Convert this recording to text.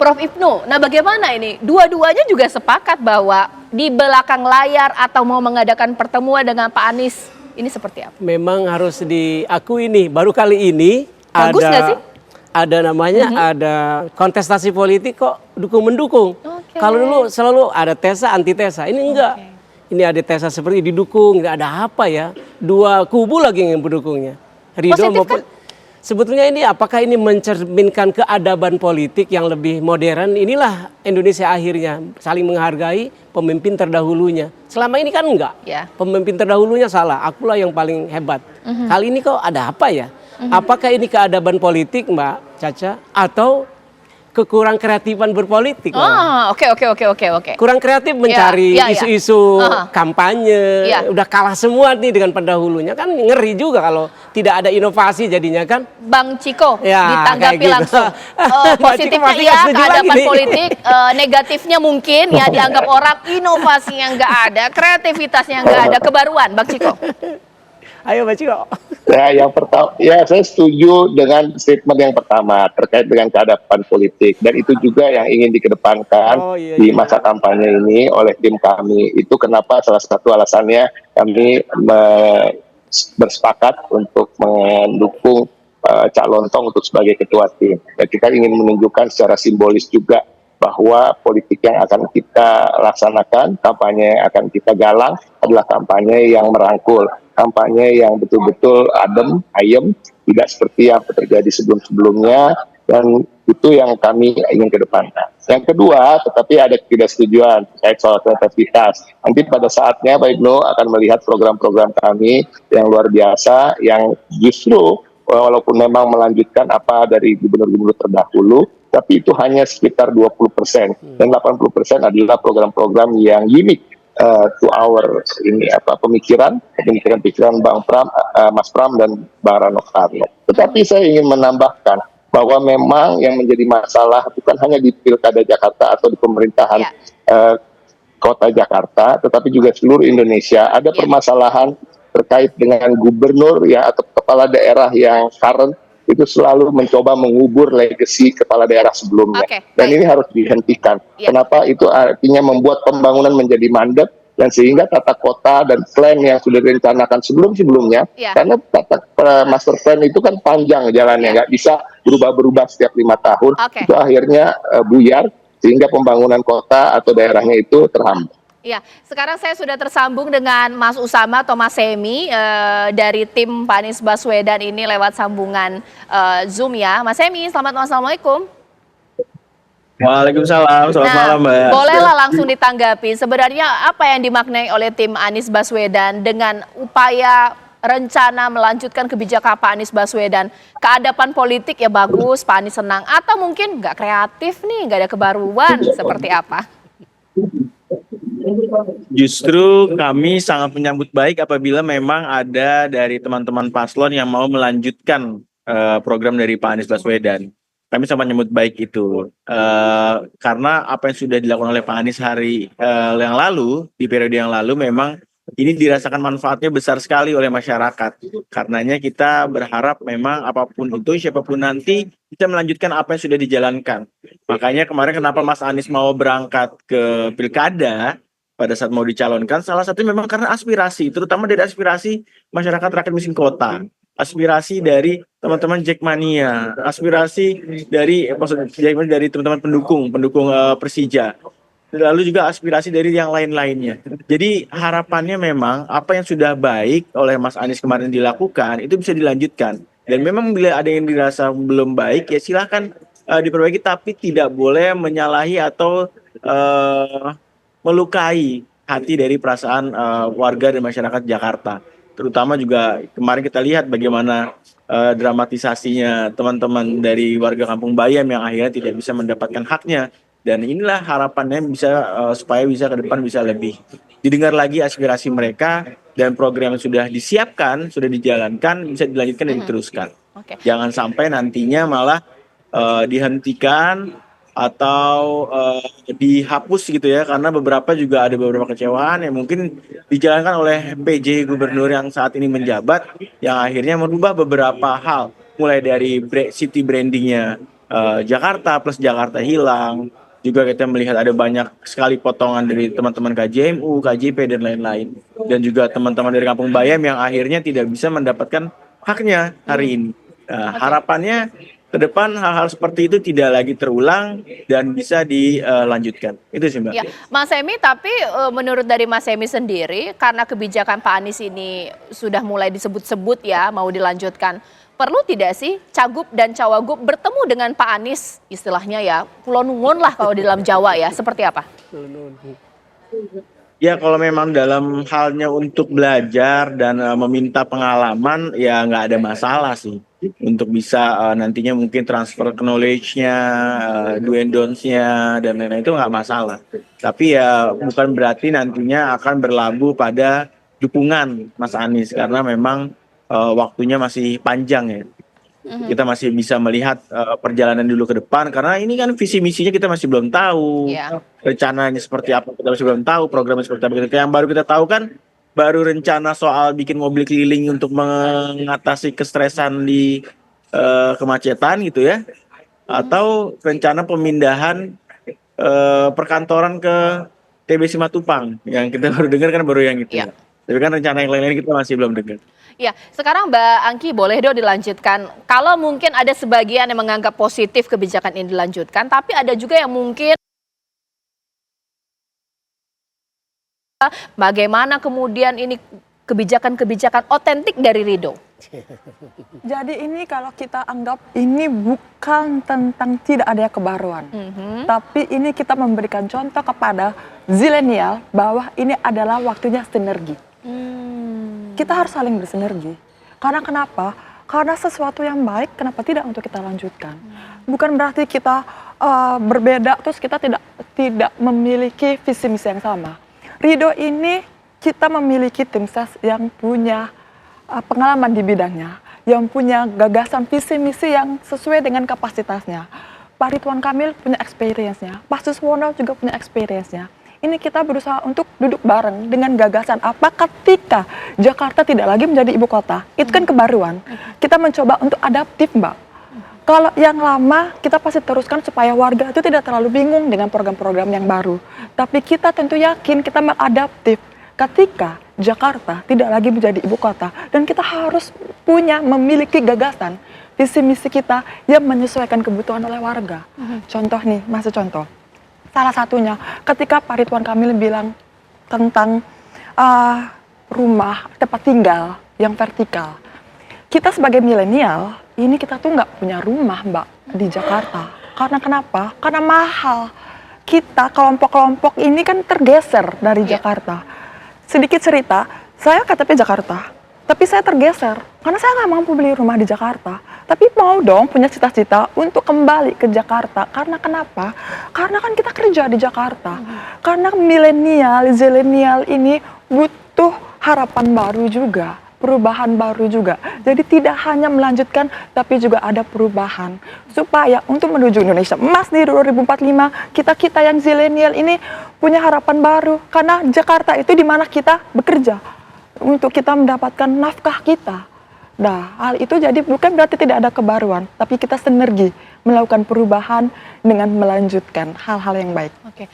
Prof. Ibnu. Nah, bagaimana ini? Dua-duanya juga sepakat bahwa di belakang layar atau mau mengadakan pertemuan dengan Pak Anies ini seperti apa? Memang harus diakui nih, baru kali ini Bagus nggak sih? ada namanya, ada kontestasi politik kok dukung-mendukung. Oke. Kalau dulu selalu ada tesa, antitesa. Ini enggak. Ini ada tesa seperti didukung, ada apa ya? Dua kubu lagi yang mendukungnya. Ridho Positif maupun kan? sebetulnya ini apakah ini mencerminkan keadaban politik yang lebih modern? Inilah Indonesia akhirnya saling menghargai pemimpin terdahulunya. Selama ini kan enggak. Ya. Pemimpin terdahulunya salah, akulah yang paling hebat. Kali ini kok ada apa ya? Apakah ini keadaban politik, Mbak Caca, atau kekurang kreatifan berpolitik? Oke. Kurang kreatif mencari Ya. isu-isu kampanye. Ya. Udah kalah semua nih dengan pendahulunya. Kan ngeri juga kalau tidak ada inovasi jadinya kan. Bang Ciko Ya, ditanggapi kayak gitu. langsung. Mbak Ciko Positifnya pasti iya, nggak setuju keadaban lagi nih. politik. Negatifnya mungkin ya dianggap orang inovasinya nggak ada, kreativitasnya nggak ada, kebaruan. Bang Ciko. Ayo Mbak Ciko. Ya, yang pertama, ya saya setuju dengan statement yang pertama terkait dengan keadaban politik, dan itu juga yang ingin dikedepankan di masa kampanye ini oleh tim kami. Itu kenapa salah satu alasannya kami bersepakat untuk mendukung Cak Lontong untuk sebagai ketua tim. Dan kita ingin menunjukkan secara simbolis juga bahwa politik yang akan kita laksanakan, kampanye yang akan kita galang adalah kampanye yang merangkul, kampanye yang betul-betul adem, ayem, tidak seperti yang terjadi sebelum-sebelumnya, dan itu yang kami ingin kedepankan. Yang kedua, tetapi ada ketidaksetujuan terkait soal kreativitas. Nanti pada saatnya Pak Ibnu akan melihat program-program kami yang luar biasa, yang justru walaupun memang melanjutkan apa dari gubernur-gubernur terdahulu, tapi itu hanya sekitar 20%, dan 80% adalah program-program yang unik to our pemikiran Bang Pram, Mas Pram dan Bang Rano Karno. Tetapi saya ingin menambahkan bahwa memang yang menjadi masalah bukan hanya di Pilkada Jakarta atau di pemerintahan Kota Jakarta, tetapi juga seluruh Indonesia ada permasalahan terkait dengan gubernur ya atau kepala daerah yang current itu selalu mencoba mengubur legacy kepala daerah sebelumnya. Dan ini harus dihentikan. Kenapa? Itu artinya membuat pembangunan menjadi mandek, dan sehingga tata kota dan plan yang sudah direncanakan sebelum-sebelumnya, karena master plan itu kan panjang jalannya, nggak bisa berubah-berubah setiap 5 tahun, itu akhirnya buyar, sehingga pembangunan kota atau daerahnya itu terhambat. Ya, sekarang saya sudah tersambung dengan Mas Usama atau Mas Semi dari tim Pak Anies Baswedan ini lewat sambungan Zoom ya. Mas Semi, selamat malam, assalamualaikum. Waalaikumsalam, selamat malam Mbak. Bolehlah langsung ditanggapi. Sebenarnya apa yang dimaknai oleh tim Anies Baswedan dengan upaya rencana melanjutkan kebijakan Pak Anies Baswedan? Keadaban politik ya bagus, Pak Anies senang. Atau mungkin nggak kreatif nih, nggak ada kebaruan, seperti apa? Justru kami sangat menyambut baik apabila memang ada dari teman-teman paslon yang mau melanjutkan program dari Pak Anies Baswedan. Kami sangat menyambut baik itu karena apa yang sudah dilakukan oleh Pak Anies yang lalu, di periode yang lalu, memang ini dirasakan manfaatnya besar sekali oleh masyarakat. Karenanya kita berharap memang apapun itu, siapapun nanti bisa melanjutkan apa yang sudah dijalankan. Makanya kemarin kenapa Mas Anies mau berangkat ke Pilkada pada saat mau dicalonkan, salah satu memang karena aspirasi, terutama dari aspirasi masyarakat rakyat miskin kota, aspirasi dari teman-teman Jackmania, aspirasi dari teman-teman pendukung Persija, lalu juga aspirasi dari yang lain-lainnya. Jadi harapannya memang apa yang sudah baik oleh Mas Anies kemarin dilakukan itu bisa dilanjutkan. Dan memang bila ada yang dirasa belum baik ya silahkan diperbaiki, tapi tidak boleh menyalahi atau melukai hati dari perasaan warga dan masyarakat Jakarta. Terutama juga kemarin kita lihat bagaimana dramatisasinya teman-teman dari warga Kampung Bayam yang akhirnya tidak bisa mendapatkan haknya. Dan inilah harapannya bisa supaya bisa ke depan bisa lebih didengar lagi aspirasi mereka, dan program yang sudah disiapkan, sudah dijalankan bisa dilanjutkan dan diteruskan. Jangan sampai nantinya malah dihentikan atau dihapus gitu ya, karena ada beberapa kecewaan yang mungkin dijalankan oleh PJ Gubernur yang saat ini menjabat, yang akhirnya merubah beberapa hal, mulai dari city brandingnya Jakarta plus Jakarta hilang. Juga kita melihat ada banyak sekali potongan dari teman-teman KJMU, KJP dan lain-lain. Dan juga teman-teman dari Kampung Bayam yang akhirnya tidak bisa mendapatkan haknya hari ini. Harapannya ke depan hal-hal seperti itu tidak lagi terulang dan bisa dilanjutkan. Itu sih Mbak. Ya, Mas Emi, tapi menurut dari Mas Emi sendiri, karena kebijakan Pak Anies ini sudah mulai disebut-sebut ya, mau dilanjutkan, perlu tidak sih Cagup dan Cawagup bertemu dengan Pak Anies, istilahnya ya, pulo nuwun lah kalau di dalam Jawa ya, seperti apa? Ya kalau memang dalam halnya untuk belajar dan meminta pengalaman ya nggak ada masalah sih untuk bisa nantinya mungkin transfer knowledge-nya, do and don'ts-nya dan lain-lain itu nggak masalah. Tapi ya bukan berarti nantinya akan berlabuh pada dukungan Mas Anies karena memang waktunya masih panjang ya. Kita masih bisa melihat perjalanan dulu ke depan karena ini kan visi misinya kita masih belum tahu. Iya. Rencananya seperti apa kita masih belum tahu, programnya seperti apa. Yang baru kita tahu kan baru rencana soal bikin mobil keliling untuk mengatasi kestresan di kemacetan gitu ya. Atau rencana pemindahan perkantoran ke TB Simatupang yang kita baru dengar kan baru yang itu. Iya. Tapi kan rencana yang lain-lain kita masih belum dengar. Ya, sekarang Mbak Angki boleh dong dilanjutkan. Kalau mungkin ada sebagian yang menganggap positif kebijakan ini dilanjutkan, tapi ada juga yang mungkin bagaimana kemudian ini kebijakan-kebijakan otentik dari Ridho. Jadi ini kalau kita anggap ini bukan tentang tidak ada kebaruan, tapi ini kita memberikan contoh kepada zilenial bahwa ini adalah waktunya sinergi. Kita harus saling bersinergi. Karena kenapa? Karena sesuatu yang baik, kenapa tidak untuk kita lanjutkan? Bukan berarti kita berbeda, terus kita tidak memiliki visi misi yang sama. Ridho ini kita memiliki tim ses yang punya pengalaman di bidangnya, yang punya gagasan visi misi yang sesuai dengan kapasitasnya. Pak Ridwan Kamil punya experience-nya, Pak Suswono juga punya experience-nya. Ini kita berusaha untuk duduk bareng dengan gagasan apa ketika Jakarta tidak lagi menjadi ibu kota. Itu kan kebaruan. Kita mencoba untuk adaptif, Mbak. Kalau yang lama kita pasti teruskan supaya warga itu tidak terlalu bingung dengan program-program yang baru. Tapi kita tentu yakin kita mengadaptif ketika Jakarta tidak lagi menjadi ibu kota. Dan kita harus memiliki gagasan, visi misi kita yang menyesuaikan kebutuhan oleh warga. Contoh nih, masih contoh. Salah satunya ketika Pak Ridwan Kamil bilang tentang rumah tempat tinggal yang vertikal. Kita sebagai milenial, ini kita tuh nggak punya rumah Mbak di Jakarta. Karena kenapa? Karena mahal. Kita kelompok-kelompok ini kan tergeser dari Jakarta. Sedikit cerita, saya KTP Jakarta, tapi saya tergeser karena saya nggak mampu beli rumah di Jakarta. Tapi mau dong punya cita-cita untuk kembali ke Jakarta. Karena kenapa? Karena kan kita kerja di Jakarta. Karena milenial, zilenial ini butuh harapan baru juga, perubahan baru juga. Jadi tidak hanya melanjutkan, tapi juga ada perubahan. Supaya untuk menuju Indonesia emas di 2045, kita yang zilenial ini punya harapan baru. Karena Jakarta itu di mana kita bekerja untuk kita mendapatkan nafkah kita. Nah, hal itu jadi bukan berarti tidak ada kebaruan, tapi kita sinergi melakukan perubahan dengan melanjutkan hal-hal yang baik. Oke.